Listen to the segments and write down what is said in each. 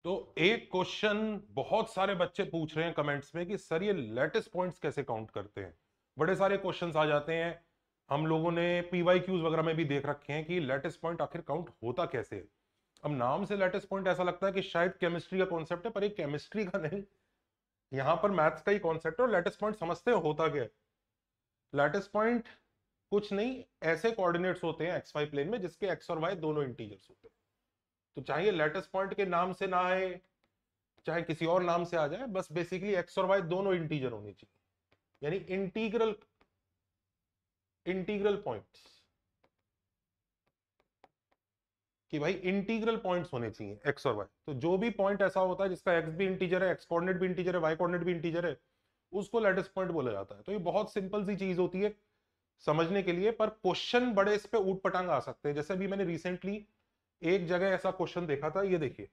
तो एक क्वेश्चन बहुत सारे बच्चे पूछ रहे हैं कमेंट्स में कि सर ये लैटिस पॉइंट्स कैसे काउंट करते हैं। बड़े सारे क्वेश्चंस आ जाते हैं। हम लोगों ने पीवाईक्यूज वगैरह में भी देख रखे हैं कि लैटिस पॉइंट आखिर काउंट होता कैसे है। अब नाम से लैटिस पॉइंट ऐसा लगता है कि शायद केमिस्ट्री का कॉन्सेप्ट है, पर ये केमिस्ट्री का नहीं, यहाँ पर मैथ्स का ही कॉन्सेप्ट है। और लैटिस पॉइंट समझते हो होता क्या है। लैटिस पॉइंट कुछ नहीं, ऐसे कोऑर्डिनेट्स होते हैं एक्स वाई प्लेन में जिसके एक्स और वाई दोनों इंटीजर्स होते हैं। तो चाहे लैटिस पॉइंट के नाम से ना आए, चाहे किसी और नाम से आ जाए, बस बेसिकली एक्स और वाई दोनों इंटीजर होनी चाहिए, यानी इंटीग्रल इंटीग्रल पॉइंट्स, कि भाई इंटीग्रल पॉइंट्स होने चाहिए एक्स और वाई। तो जो भी पॉइंट ऐसा होता है जिसका एक्स भी इंटीजर है, एक्स कोऑर्डिनेट भी इंटीजर है, वाई कोऑर्डिनेट भी इंटीजर है, उसको लैटिस पॉइंट बोला जाता है। तो ये बहुत सिंपल सी चीज होती है समझने के लिए, पर क्वेश्चन बड़े इस पे ऊट पटांग आ सकते हैं। जैसे अभी मैंने रिसेंटली एक जगह ऐसा क्वेश्चन देखा था, ये देखिए,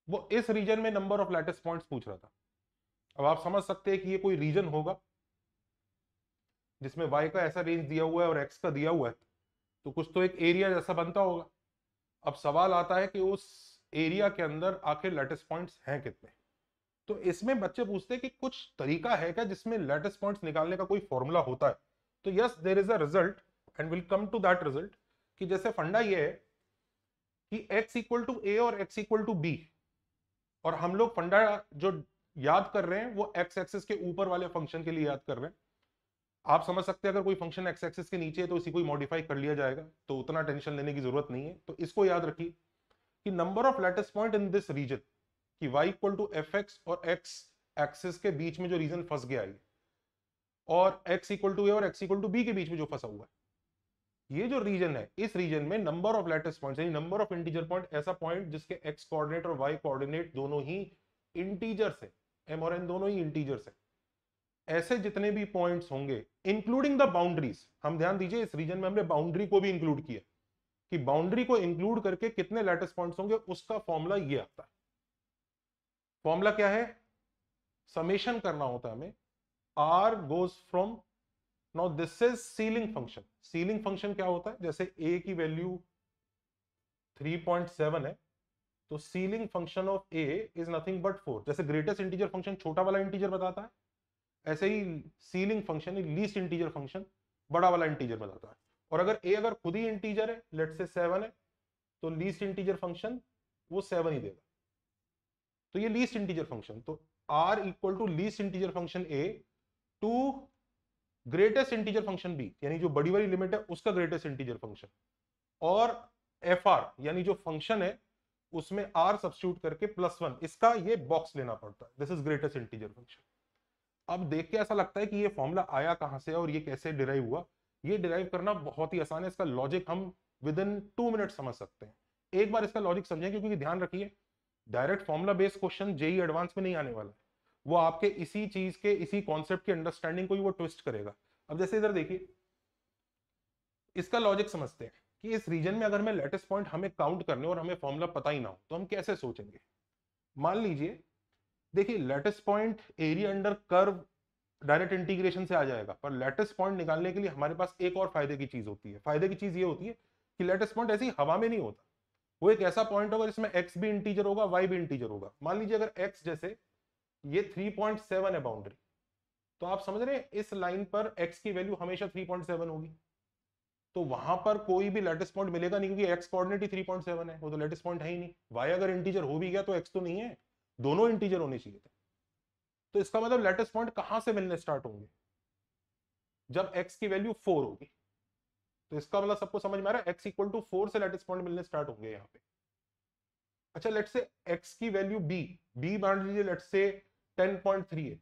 वो इस रीजन में नंबर ऑफ लैटिस पॉइंट्स पूछ रहा था। अब आप समझ सकते हैं कि ये कोई रीजन होगा जिसमें y का ऐसा रेंज दिया हुआ है और x का दिया हुआ है, तो कुछ तो एक एरिया जैसा बनता होगा। अब सवाल आता है कि उस एरिया के अंदर आखिर लैटिस पॉइंट्स हैं कितने। तो इसमें बच्चे पूछते हैं कि कुछ तरीका है क्या जिसमें लैटिस पॉइंट्स निकालने का कोई फॉर्मूला होता है। तो yes, there is a result and will come to that result. कि जैसे फंडा ये है कि x इक्वल टू ए और x इक्वल टू बी, और हम लोग फंडा जो याद कर रहे हैं वो x एक्सिस के ऊपर वाले फंक्शन के लिए याद कर रहे हैं। आप समझ सकते हैं अगर कोई फंक्शन एक्स एक्सिस के नीचे है तो इसी को मॉडिफाई कर लिया जाएगा, तो उतना टेंशन लेने की जरूरत नहीं है। तो इसको याद रखिए कि number of lattice point in this region, कि y equal to f x और x एक्सिस के बीच में जो रीजन फंस गया है, और x इक्वल टू ए और x इक्वल टू बी के बीच में जो फंसा हुआ है, ये जो रीजन है, इस रीजन में नंबर ऑफ लैटिस पॉइंट यानी नंबर ऑफ इंटीजर पॉइंट, ऐसा पॉइंट जिसके x कोऑर्डिनेट और y कोऑर्डिनेट दोनों ही इंटीजर्स है, m और n दोनों ही इंटीजर्स है, ऐसे जितने भी पॉइंट्स होंगे इंक्लूडिंग द बाउंड्रीज। हम ध्यान दीजिए इस रीजन में हमने बाउंड्री को भी इंक्लूड किया, कि बाउंड्री को इंक्लूड करके कितने लैटिस पॉइंट्स होंगे, उसका फॉर्मूला ये आता है। फॉर्मूला क्या है? समेशन करना होता है हमें। R goes from, now this is ceiling function. Ceiling function क्या होता है? जैसे ए की वैल्यू 3.7 है, तो ceiling function of A is nothing but 4। जैसे ग्रेटेस्ट इंटीजर फंक्शन छोटा वाला इंटीजर बताता है, ऐसे ही ceiling function least integer function बड़ा वाला इंटीजर बताता है। और अगर ए अगर खुद ही इंटीजर है, लेट से 7 है, तो लीस्ट इंटीजर फंक्शन वो 7 ही देगा। तो ये लीस्ट इंटीजर फंक्शन, तो R equal to least integer function A to greatest integer function B, यानी जो बड़ी वाली लिमिट है उसका ग्रेटेस्ट इंटीजर फंक्शन, और एफ आर यानी जो फंक्शन है उसमें आर सब्स्टिट्यूट करके +1, इसका ये बॉक्स लेना पड़ता है। This is greatest integer function. अब देख के ऐसा लगता है कि ये फॉर्मूला आया कहां से और ये कैसे डिराइव हुआ। ये डिराइव करना बहुत ही आसान है, इसका लॉजिक हम विद इन 2 मिनट समझ सकते हैं। एक बार इसका लॉजिक समझें, क्योंकि ध्यान रखिए direct formula based question JEE advance में नहीं आने वाला है। वो आपके इसी चीज के, इसी कॉन्सेप्ट के अंडरस्टैंडिंग को ही वो ट्विस्ट करेगा। अब जैसे इधर देखिए, इसका लॉजिक समझते हैं कि इस रीजन में अगर मैं लेटेस्ट पॉइंट हमें काउंट करने और हमें फॉर्मूला पता ही ना हो तो हम कैसे सोचेंगे। मान लीजिए, देखिए latest point area under curve direct integration से आ जाएगा, पर लेटेस्ट पॉइंट निकालने के लिए हमारे पास एक और फायदे की चीज होती है। फायदे की चीज ये होती है कि लेटेस्ट पॉइंट ऐसी हवा में नहीं होता, वो एक ऐसा पॉइंट होगा जिसमें एक्स भी इंटीजर होगा, वाई भी इंटीजर होगा। मान लीजिए अगर एक्स, जैसे ये 3.7 है बाउंड्री, तो आप समझ रहे हैं इस लाइन पर एक्स की वैल्यू हमेशा 3.7 होगी। तो वहां पर कोई भी लेटेस्ट पॉइंट मिलेगा नहीं, क्योंकि एक्स कोऑर्डिनेट ही 3.7 है, वो तो लेटेस्ट पॉइंट है ही नहीं। वाई अगर इंटीजर हो भी गया तो एक्स तो नहीं है, दोनों इंटीजर होने चाहिए थे। तो इसका मतलब लेटेस्ट पॉइंट कहां से मिलने स्टार्ट होंगे? जब x की वैल्यू 4 होगी। तो इसका मतलब सबको समझ में आ रहा है, x इक्वल टू 4 से लेटेस्ट पॉइंट मिलने स्टार्ट होंगे यहाँ पे। अच्छा, लेट से x की वैल्यू b मान लीजिए लेट से 10.3 है।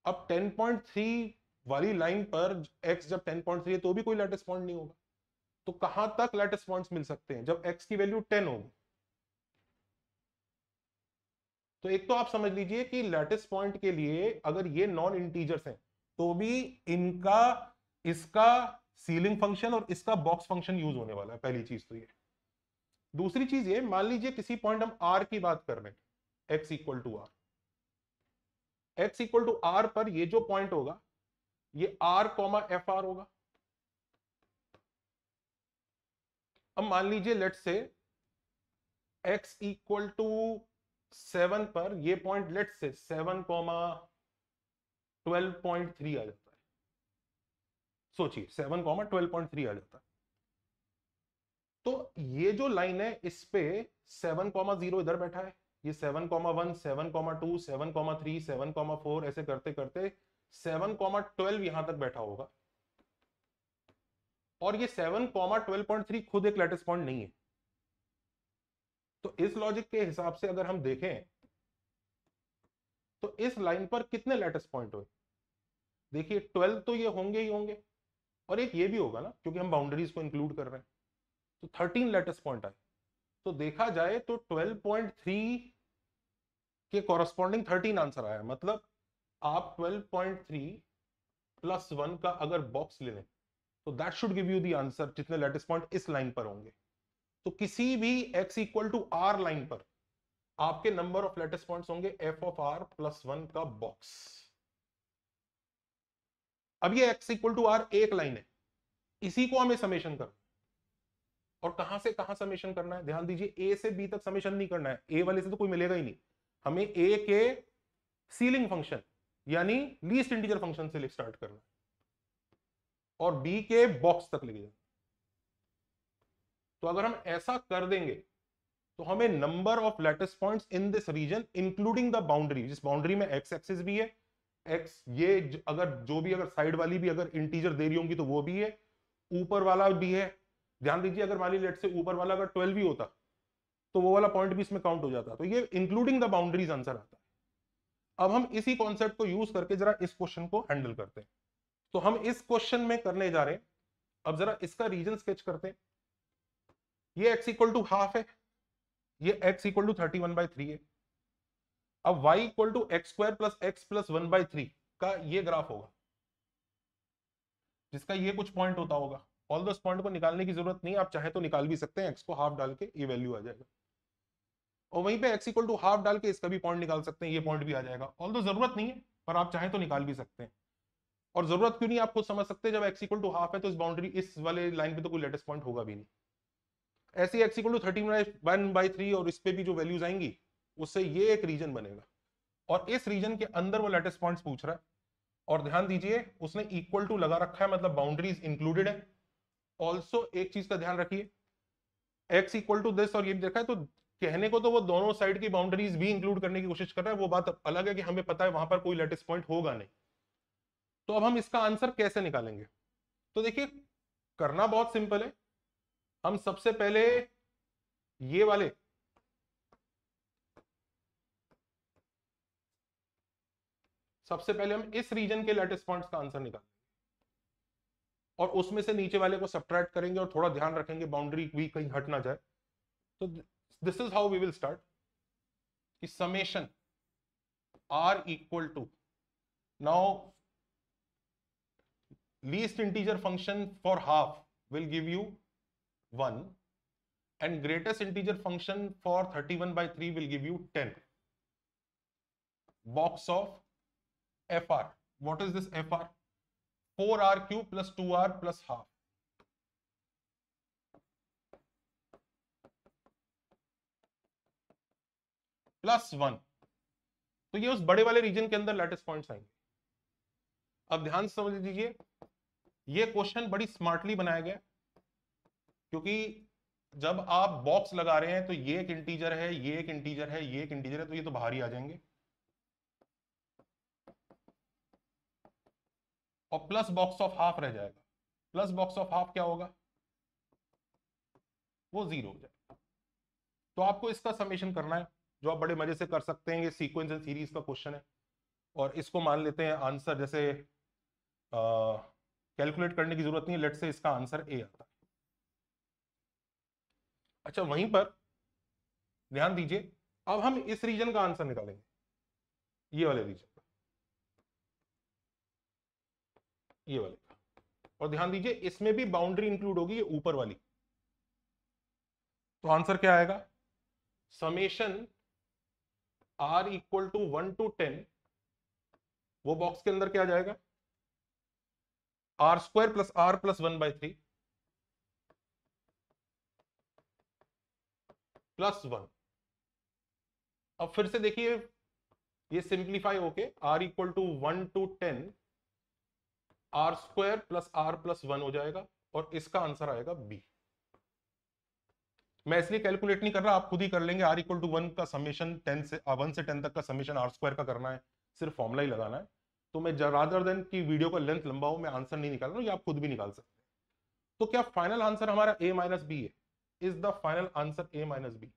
अब 10.3 वाली लाइन पर x जब 10.3 है तो भी कोई लेटेस्ट पॉइंट नहीं होगा। तो कहां तक लेटेस्ट पॉइंट्स मिल सकते हैं? जब x की वैल्यू 10 होगी। तो एक तो आप समझ लीजिए कि लेटेस्ट पॉइंट के लिए अगर ये नॉन इंटीजर्स हैं तो भी इनका, इसका सीलिंग फंक्शन और इसका बॉक्स फंक्शन यूज होने वाला है। पहली चीज तो ये। दूसरी चीज ये, मान लीजिए किसी पॉइंट हम आर की बात कर रहे हैं, x equal to R. X equal to R पर ये जो पॉइंट होगा ये आर कॉमा एफ आर होगा। अब मान लीजिए लेट से x इक्वल टू 7 पर ये पॉइंट लेट से 7,12.3 आ जाता है। सोचिए 7,12.3 आ जाता है। तो ये जो लाइन है इस पे 7,0 इधर बैठा है, ये 7,1, 7,2, 7,3, 7,4 ऐसे करते करते 7,12 यहां तक बैठा होगा। और ये 7,12.3 खुद एक लैटिस पॉइंट नहीं है। तो इस लॉजिक के हिसाब से अगर हम देखें तो इस लाइन पर कितने लैटिस पॉइंट हुए? देखिए 12 तो ये होंगे ही होंगे, और एक ये भी होगा ना, क्योंकि हम बाउंड्रीज को इंक्लूड कर रहे हैं। तो 13 लैटिस पॉइंट आए। तो देखा जाए तो 12.3 के कॉरस्पॉन्डिंग 13 आंसर आया। मतलब आप 12.3 प्लस 1 का अगर बॉक्स ले लें तो that should give you the answer जितने लैटिस पॉइंट इस लाइन पर होंगे। तो किसी भी x equal to r line पर आपके नंबर ऑफ लैटिस पॉइंट्स होंगे f ऑफ r प्लस 1 का बॉक्स। अब ये x इक्वल टू आर एक लाइन है, इसी को हमें समेशन करना। और कहां से कहां समेशन करना है? ध्यान दीजिए, a से b तक समेशन नहीं करना है, a वाले से तो कोई मिलेगा ही नहीं। हमें a के सीलिंग फंक्शन यानी लीस्ट इंटीजर फंक्शन से स्टार्ट करना है और b के बॉक्स तक लेके जाना। तो अगर हम ऐसा कर देंगे तो हमें number of lattice points in this region including the boundary, जिस बाउंड्री में एक्स एक्सिस भी है, एक्स ये अगर जो भी अगर साइड वाली भी अगर इंटीजर दे रही होंगी तो वो भी है, ऊपर वाला भी है। ध्यान दीजिए, अगर मान ली लेट से ऊपर वाला अगर 12 भी होता तो वो वाला पॉइंट भी इसमें काउंट हो जाता। तो ये इंक्लूडिंग द बाउंड्रीज आंसर आता है। अब हम इसी कॉन्सेप्ट को यूज करके जरा इस क्वेश्चन को हैंडल करते हैं। तो हम इस क्वेश्चन में करने जा रहे हैं, अब जरा इसका रीजन स्केच करते हैं। ये x इक्वल टू हाफ है, ये x इक्वल टू 31/3 है। अब y equal to x square plus x plus 1/3 का ये ग्राफ होगा, जिसका ये कुछ पॉइंट होता होगा। ऑल दो पॉइंट को निकालने की जरूरत नहीं, आप चाहे तो निकाल भी सकते हैं, x को हाफ डाल के ये वैल्यू आ जाएगा। और वहीं पे x इक्वल टू हाफ डाल के इसका भी पॉइंट निकाल सकते हैं, ये पॉइंट भी आ जाएगा। ऑल दो जरूरत नहीं है, पर आप चाहे तो निकाल भी सकते हैं। और जरूरत क्यों नहीं, आप खुद समझ सकते हैं, जब x इक्वल टू हाफ है तो इस बाउंड्री इस वाले लाइन पे तो कोई लेटेस्ट पॉइंट होगा भी नहीं। ऐसे ही x इक्वल टू 31/3 और इस पे भी जो वैल्यूज आएंगी उससे ये एक रीजन बनेगा, और इस रीजन के अंदर वो लेटेस्ट पॉइंट्स पूछ रहा है। और ध्यान दीजिए उसने इक्वल टू लगा रखा है, मतलब बाउंड्रीज इंक्लूडेड है। ऑल्सो एक चीज का ध्यान रखिए, x इक्वल टू दिस और ये भी देखा है, तो कहने को तो वो दोनों साइड की बाउंड्रीज भी इंक्लूड करने की कोशिश कर रहा है, वो बात अलग है कि हमें पता है वहां पर कोई लेटेस्ट पॉइंट होगा नहीं। तो अब हम इसका आंसर कैसे निकालेंगे? तो देखिए करना बहुत सिंपल है। हम सबसे पहले ये वाले हम इस रीजन के लेटेस्ट पॉइंट्स का आंसर निकालेंगे और उसमें से नीचे वाले को सब्ट्रैक्ट करेंगे और थोड़ा ध्यान रखेंगे बाउंड्री भी कहीं हट ना जाए। तो this is how we will start कि summation r equal to, now least integer function for half will give you 1 and greatest integer function for 31/3 will give you 10. Box of fr. What is this fr? 4r cube plus 2r plus half. Plus 1। तो ये उस बड़े वाले reason के अंदर lattice points आएंगे। अब ध्यान से समझ लीजिए, ये क्वेश्चन बड़ी स्मार्टली बनाया गया, क्योंकि जब आप बॉक्स लगा रहे हैं तो ये एक इंटीजर है, ये एक इंटीजर है, ये एक इंटीजर है, तो ये तो बाहर ही आ जाएंगे। और प्लस बॉक्स ऑफ हाफ रह जाएगा। प्लस बॉक्स ऑफ हाफ क्या होगा? वो 0 हो जाएगा। तो आपको इसका समेशन करना है, जो आप बड़े मजे से कर सकते हैं। ये सीक्वेंस एंड सीरीज का क्वेश्चन है और इसको मान लेते हैं आंसर, जैसे कैलकुलेट करने की जरूरत नहीं है, लेट से इसका आंसर ए आता है। अच्छा, वहीं पर ध्यान दीजिए, अब हम इस रीजन का आंसर निकालेंगे, ये वाले रीजन का, ये वाले का। और ध्यान दीजिए इसमें भी बाउंड्री इंक्लूड होगी, ये ऊपर वाली। तो आंसर क्या आएगा? Summation r equal to 1 to 10, वो बॉक्स के अंदर क्या आ जाएगा? r² plus r plus 1/3 plus 1 अब फिर से देखिए ये सिंप्लीफाई होके r equal to 1 to 10 r square plus r plus 1 हो जाएगा और इसका आंसर आएगा b। मैं इसलिए कैलकुलेट नहीं कर रहा, आप खुद ही कर लेंगे। r इक्वल टू 1 का समेशन 10 से 1 से 10 तक का समेशन r स्क्वायर का करना है, सिर्फ फॉर्मूला ही लगाना है। तो मैं रादर देन की वीडियो का लेंथ लंबा हो, मैं आंसर नहीं निकाल रहा हूं, ये आप खुद भी निकाल सकते हैं। तो क्या फाइनल आंसर हमारा a माइनस बी है? Is the final answer a minus b?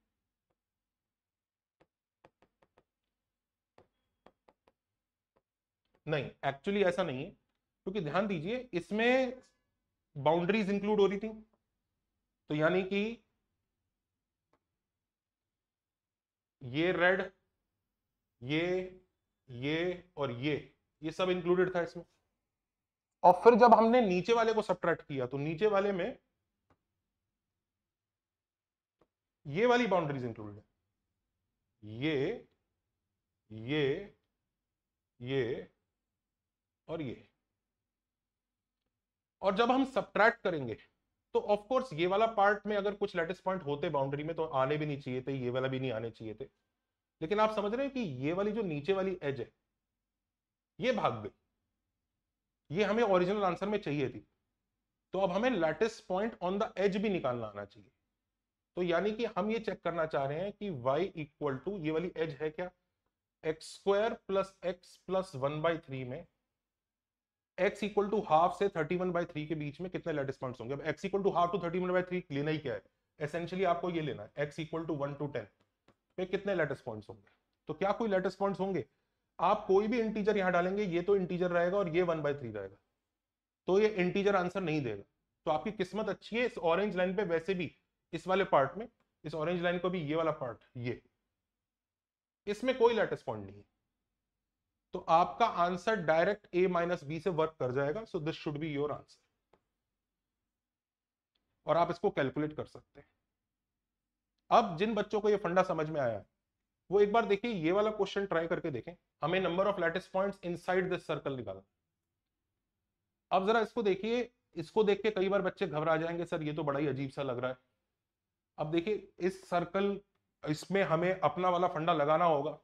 नहीं, एक्चुअली ऐसा नहीं है, क्योंकि ध्यान दीजिए इसमें बाउंड्रीज इंक्लूड हो रही थी। तो यानी कि ये रेड, ये और ये सब इंक्लूडेड था इसमें। और फिर जब हमने नीचे वाले को सब्ट्रैक्ट किया तो नीचे वाले में ये वाली बाउंड्रीज इंक्लूडेड है, ये और ये। और जब हम सब्ट्रैक्ट करेंगे तो ऑफ कोर्स ये वाला पार्ट में अगर कुछ लैटिस पॉइंट होते बाउंड्री में तो आने भी नहीं चाहिए थे, ये वाला भी नहीं आने चाहिए थे। लेकिन आप समझ रहे हैं कि ये वाली जो नीचे वाली एज है ये भाग गई, ये हमें ओरिजिनल आंसर में चाहिए थी। तो अब हमें lattice point on the edge भी निकालना आना चाहिए। तो यानी कि हम ये चेक करना चाह रहे हैं कि y इक्वल टू ये वाली एज है क्या, x square plus x plus 1/3 में x इक्वल टू हाफ से 31/3 के बीच में कितने लैटिस पॉइंट्स होंगे। अब x equal to half to 31/3 लेना ही क्या है, एसेंशियली आपको ये लेना है x इक्वल टू 1 to 10 पे कितने लैटिस पॉइंट्स होंगे। तो क्या कोई लैटिस पॉइंट्स होंगे? आप कोई भी इंटीजर यहां डालेंगे, ये तो इंटीजर रहेगा और ये 1/3 रहेगा, तो ये इंटीजर आंसर नहीं देगा। तो आपकी किस्मत अच्छी है, इस ऑरेंज लाइन पे वैसे भी इस वाले पार्ट में, इस ऑरेंज लाइन को भी ये वाला पार्ट, ये इसमें कोई लैटिस पॉइंट नहीं है। तो आपका answer direct a minus b से वर्क कर जाएगा। So this should be your answer. और आप इसको कैलकुलेट कर सकते हैं। अब जिन बच्चों को ये फंडा समझ में आया है वो एक बार देखिए ये वाला क्वेश्चन ट्राई करके देखें। हमें number of lattice points inside this circle निकालना। अब जरा इसको देखिए, इसको देख के कई बार बच्चे घबरा जाएंगे, सर ये तो बड़ा ही अजीब सा लग रहा है। अब देखिए इस सर्कल, इसमें हमें अपना वाला फंडा लगाना होगा,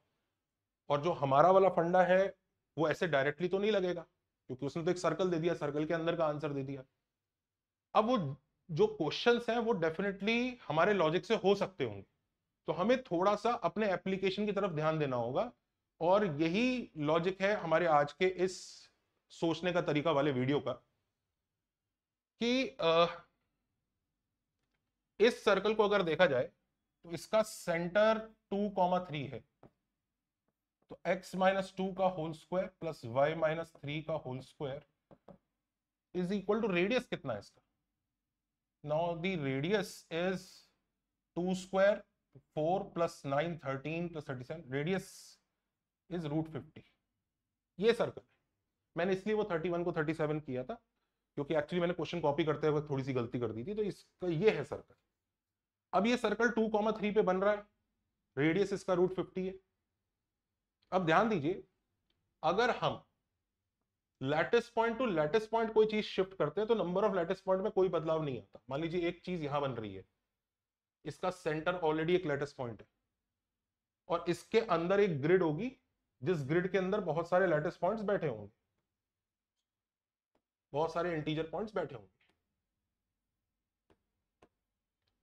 और जो हमारा वाला फंडा है वो ऐसे डायरेक्टली तो नहीं लगेगा, क्योंकि उसने तो एक सर्कल दे दिया, सर्कल के अंदर का आंसर दे दिया। अब वो जो क्वेश्चंस हैं वो डेफिनेटली हमारे लॉजिक से हो सकते होंगे, तो हमें थोड़ा सा अपने एप्लीकेशन की तरफ ध्यान देना होगा। और यही लॉजिक है हमारे आज के इस सोचने का तरीका वाले वीडियो का, कि इस सर्कल को अगर देखा जाए तो इसका सेंटर 2,3 है। तो x माइनस 2 का whole square plus y minus 3 का whole square is equal to radius कितना है इसका। Now the radius is 2 square 4 plus 9 13 plus 37, radius is √50। ये सर्कल है। मैंने इसलिए वो 31 को 37 किया था, क्योंकि एक्चुअली मैंने क्वेश्चन कॉपी करते हुए थोड़ी सी गलती कर दी थी। तो इसका ये है सर्कल। अब ये सर्कल 2,3 पे बन रहा है, रेडियस इसका √50 है। अब ध्यान दीजिए, अगर हम lattice point two lattice point कोई चीज शिफ्ट करते हैं तो नंबर ऑफ लैटिस पॉइंट में कोई बदलाव नहीं आता। मान लीजिए एक चीज यहां बन रही है, इसका सेंटर ऑलरेडी एक लैटिस पॉइंट है, और इसके अंदर एक ग्रिड होगी, जिस ग्रिड के अंदर बहुत सारे लैटिस पॉइंट्स बैठे होंगे, बहुत सारे इंटीजर पॉइंट्स बैठे होंगे।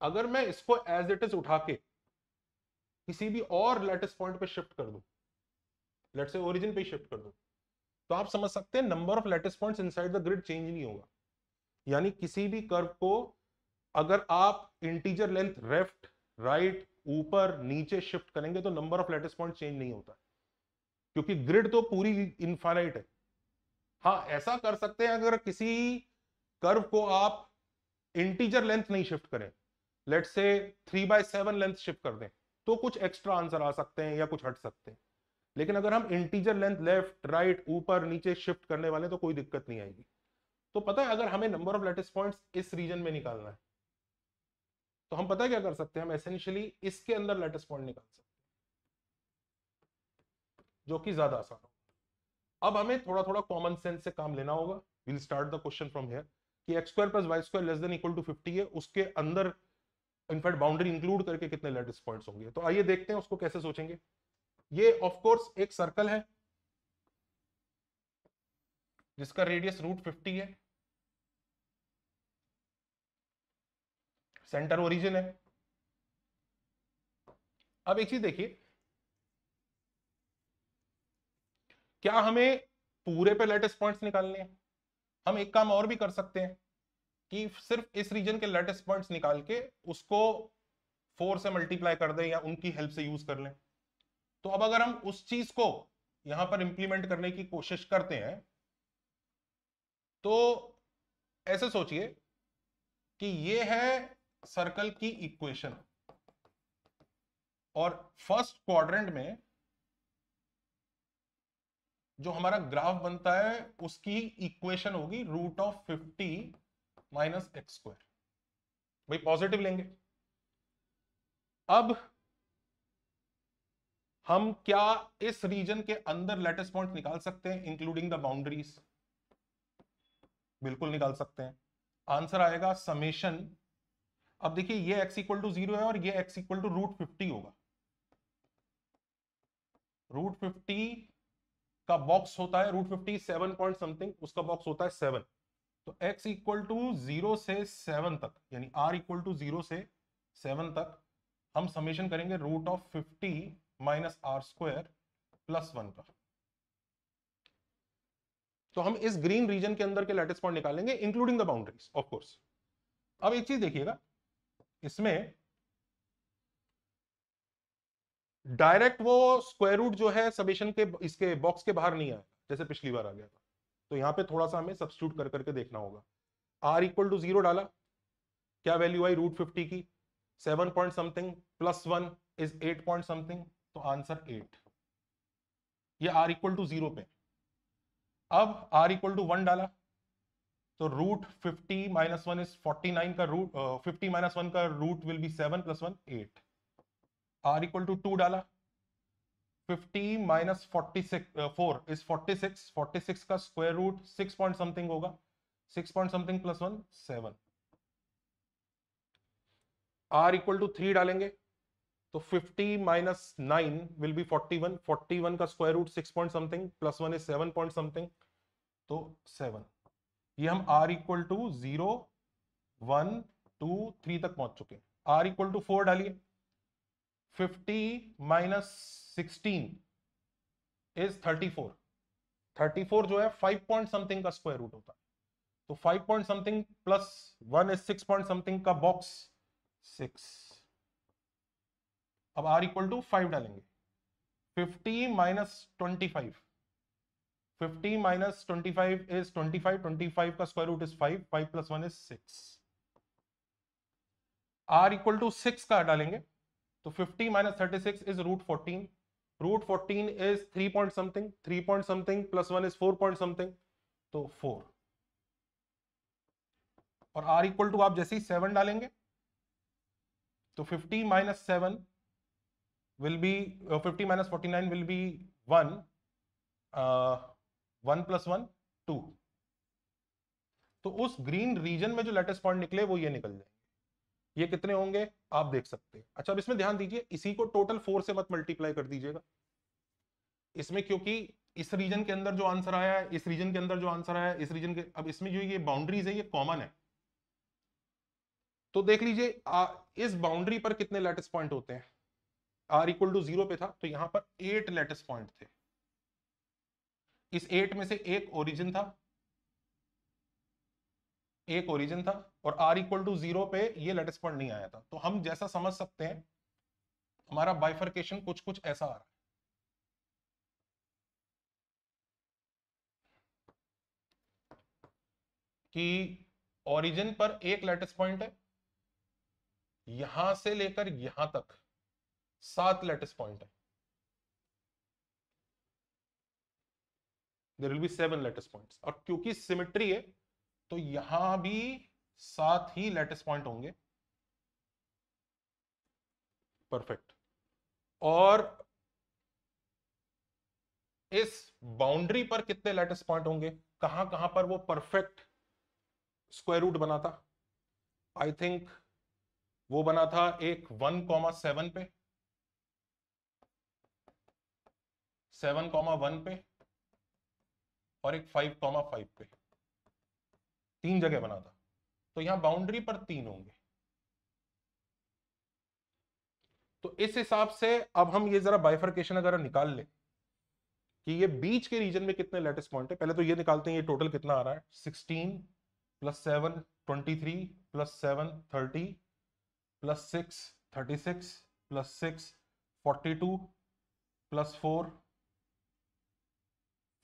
अगर मैं इसको एज इट इज उठा के किसी भी और लैटिस पॉइंट पे शिफ्ट कर दूं, लेट्स से ओरिजिन पे शिफ्ट कर दूं, तो आप समझ सकते हैं number of lattice points inside the grid change नहीं होगा। यानी किसी भी कर्व को अगर आप इंटीजर लेंथ लेफ्ट राइट ऊपर नीचे शिफ्ट करेंगे तो number of lattice point change नहीं होता, क्योंकि ग्रिड तो पूरी इनफाइनाइट है। हाँ, ऐसा कर सकते हैं अगर किसी कर्व को आप इंटीजर लेंथ नहीं शिफ्ट करें, लेट्स से 3/7 लेंथ शिफ्ट कर दें, तो कुछ एक्स्ट्रा आंसर आ सकते हैं या कुछ हट सकते हैं। लेकिन अगर हम इंटीजर लेंथ लेफ्ट राइट ऊपर नीचे शिफ्ट करने वाले तो कोई दिक्कत नहीं आएगी। तो पता है अगर हमें नंबर ऑफ लैटिस पॉइंट्स इस रीजन में निकालना है तो हम पता है क्या कर सकते हैं, हम एसेंशियली इसके अंदर लैटिस पॉइंट निकाल सकते हैं, जो कि ज्यादा आसान हो। अब हमें थोड़ा थोड़ा कॉमन सेंस से काम लेना होगा। Will start the question from here कि x square plus y square less than equal to 50 है, उसके अंदर इनफैक्ट बाउंड्री इंक्लूड करके कितने लैटिस पॉइंट्स होंगे। तो आइए देखते हैं उसको कैसे सोचेंगे। ये ऑफ कोर्स एक सर्कल है जिसका रेडियस √50 है, सेंटर ओरिजिन है। अब एक चीज देखिए, क्या हमें पूरे पे लैटिस पॉइंट्स निकालने हैं? हम एक काम और भी कर सकते हैं कि सिर्फ इस रीजन के लैटिस पॉइंट्स निकाल के उसको 4 से मल्टीप्लाई कर दें या उनकी हेल्प से यूज कर लें। तो अब अगर हम उस चीज को यहां पर इंप्लीमेंट करने की कोशिश करते हैं तो ऐसे सोचिए कि ये है सर्कल की इक्वेशन, और फर्स्ट क्वाड्रेंट में जो हमारा ग्राफ बनता है उसकी इक्वेशन होगी √50 माइनस x²। भाई पॉजिटिव लेंगे। अब हम क्या इस रीजन के अंदर लैटिस पॉइंट निकाल सकते हैं इंक्लूडिंग द बाउंड्रीज? बिल्कुल निकाल सकते हैं। आंसर आएगा समेशन। अब देखिए ये x=0 है और ये x=√50 होगा। √50 का बॉक्स होता है √50 7 पॉइंट समथिंग, उसका बॉक्स होता है 7। तो x=0 से 7 तक, यानी r=0 से 7 तक हम समेशन करेंगे √50 माइनस r² प्लस 1 का। तो हम इस ग्रीन रीजन के अंदर के लैटिस पॉइंट निकालेंगे including the boundaries of course. अब एक चीज देखिएगा, इसमें डायरेक्ट वो स्क्वायर रूट जो है समेशन के इसके बॉक्स के बाहर नहीं आया जैसे पिछली बार आ गया था। तो यहां पे थोड़ा सा हमें सब्स्टिट्यूट कर करके देखना होगा। r=0 डाला, क्या वैल्यू आई √50 की? 7 point something plus 1 is 8 point something, तो आंसर 8। ये r=0 पे। अब r=1 डाला तो √50 माइनस 1 इज 49 का रूट, 50 माइनस 1 का root will be 7 plus 1 8। r=2 डाला, 50 माइनस 4 इज 46, 46 का स्क्वायर रूट 6 पॉइंट समथिंग होगा, 6 पॉइंट समथिंग प्लस 1 7। r=3 डालेंगे तो 50 माइनस 9 विल बी 41, 41 का square root 6 point something plus 1 is 7 point something, तो 7। ये हम r=0 1 2 3 तक पहुंच चुके हैं। r=4 डालिए, 50 माइनस 16 इज 34। 34 जो है 5 पॉइंट समथिंग का स्क्वायर रूट होता है, तो 5 point something plus 1 is 6 point something का बॉक्स 6। अब r=5 डालेंगे, 50 माइनस 25, 50 माइनस 25 इज 25, 25 का square root is 5, 5 plus 1 is 6। r=6 का डालेंगे तो 50 minus 36 is √14, √14 is 3 point something, 3 point something plus 1 is 4 point something, तो 4। और r= आप जैसे ही 7 डालेंगे तो 50 minus 7 will be 50 minus 49 will be 1, 1 plus 1 2। तो उस ग्रीन रीजन में जो लैटिस पॉइंट निकले वो ये निकल जाएंगे। ये कितने होंगे आप देख सकते हैं। अच्छा अब इसमें ध्यान दीजिए, इसी को टोटल 4 से मत मल्टीप्लाई कर दीजिएगा इसमें, क्योंकि इस रीजन के अंदर जो आंसर आया है, इस रीजन के अंदर जो आंसर आया है, इस रीजन के, अब इसमें जो ये बाउंड्रीज है ये कॉमन है। तो देख लीजिए इस बाउंड्री पर कितने लैटिस पॉइंट होते हैं। r=0 पे था तो यहां पर 8 लैटिस पॉइंट थे। इस 8 में से एक ओरिजिन था, एक ओरिजिन था, और r=0 पे ये लैटिस पॉइंट नहीं आया था। तो हम जैसा समझ सकते हैं हमारा बाइफर्केशन कुछ कुछ ऐसा आ रहा है कि ओरिजिन पर एक लैटिस पॉइंट है, यहां से लेकर यहां तक 7 लैटिस पॉइंट है, there will be 7 lattice points. और क्योंकि सिमेट्री है तो यहां भी 7 ही लैटिस पॉइंट होंगे। परफेक्ट। और इस बाउंड्री पर कितने लैटिस पॉइंट होंगे, कहां कहां पर वो परफेक्ट स्क्वायर रूट बना था? आई थिंक वो बना था एक 1,7 पे, 7,1 पे और एक 5,5 पे, 3 जगह बना था, तो यहां बाउंड्री पर 3 होंगे। तो इस हिसाब से अब हम ये जरा बाइफर्केशन अगर निकाल ले कि ये बीच के रीजन में कितने लैटिस पॉइंट है, पहले तो ये निकालते हैं ये टोटल कितना आ रहा है। 16 + 7 23 + 7 30 + 6 36 + 6 42 + 4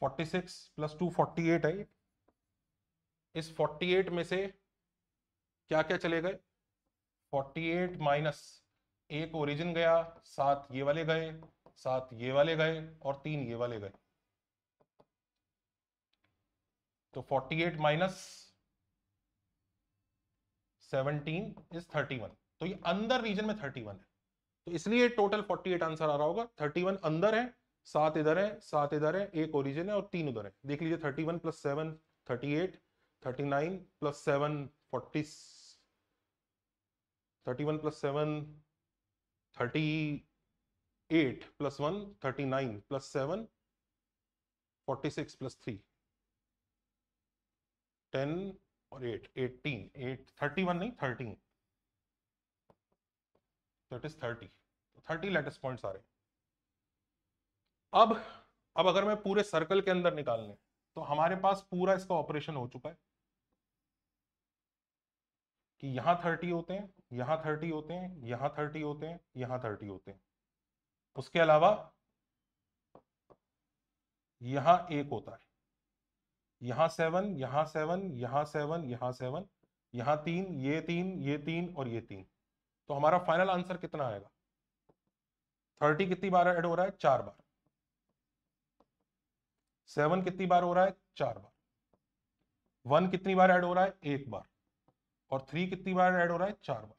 46 + 2 48 है। इस 48 में से क्या क्या चले गए, 48 माइनस एक ओरिजिन गया, 7 ये वाले गए, 7 ये वाले गए और 3 ये वाले गए। तो 48 माइनस 17 इज 31। तो ये अंदर रीजन में 31 है, तो इसलिए टोटल 48 आंसर आ रहा होगा। 31 अंदर है, 7 इधर है, 7 इधर है, एक ओरिजिन है और 3 उधर है। देख लीजिए 31 + 7 38, 39 + 7 40, 31 + 7 38 + 1 39 + 7 46 + 3 10 और 8 18 8 31 नहीं 13, दैट इज 30। 30 लैटिस पॉइंट्स आ रहे हैं। अब अगर मैं पूरे सर्कल के अंदर निकालने, तो हमारे पास पूरा इसका ऑपरेशन हो चुका है कि यहां 30 होते हैं, यहां 30 होते हैं, यहां 30 होते हैं, यहां 30 होते हैं। उसके अलावा यहां एक होता है, यहां 7, यहां 7, यहां 7, यहां 7, यहां 3, ये 3, ये 3 और ये 3। तो हमारा फाइनल आंसर कितना आएगा? 30 कितनी बार ऐड हो रहा है? 4 बार। 7 कितनी बार हो रहा है? 4 बार। 1 कितनी बार ऐड हो रहा है? 1 बार। और 3 कितनी बार ऐड हो रहा है? 4 बार।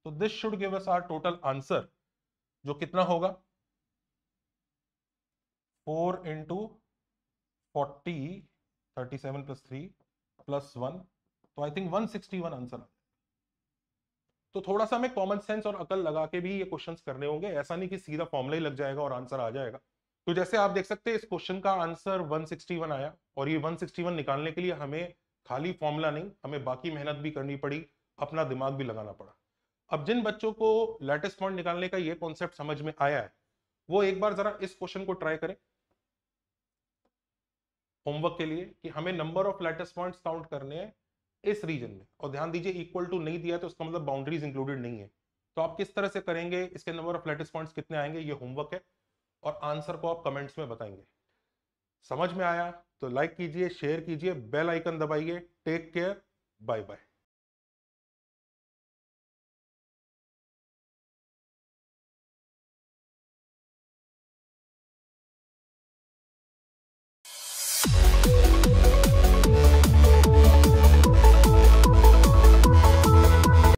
तो this should give us our total answer, जो कितना होगा? 4 × 40, 37 + 3 + 1, तो आई थिंक 161 आंसर। तो थोड़ा सा हमें कॉमन सेंस और अकल लगा के भी ये क्वेश्चंस करने होंगे, ऐसा नहीं कि सीधा फॉर्मूला ही लग जाएगा और आंसर आ जाएगा। तो जैसे आप देख सकते हैं इस क्वेश्चन का आंसर 161 आया, और ये 161 निकालने के लिए हमें खाली फॉर्मूला नहीं, हमें बाकी मेहनत भी करनी पड़ी, अपना दिमाग भी लगाना पड़ा। अब जिन बच्चों को लैटिस पॉइंट निकालने का ये कॉन्सेप्ट समझ में आया है, वो एक बार जरा इस क्वेश्चन को ट्राई करें होमवर्क के लिए, कि हमें number of lattice points count करने हैं इस रीजन में। और ध्यान दीजिए इक्वल टू नहीं दिया तो उसका मतलब बाउंड्रीज इंक्लूडेड नहीं है। तो आप किस तरह से करेंगे, इसके नंबर ऑफ लैटिस पॉइंट्स कितने आएंगे, ये होमवर्क है, और आंसर को आप कमेंट्स में बताएंगे। समझ में आया तो लाइक कीजिए, शेयर कीजिए, बेल आइकन दबाइए। Take care, bye bye.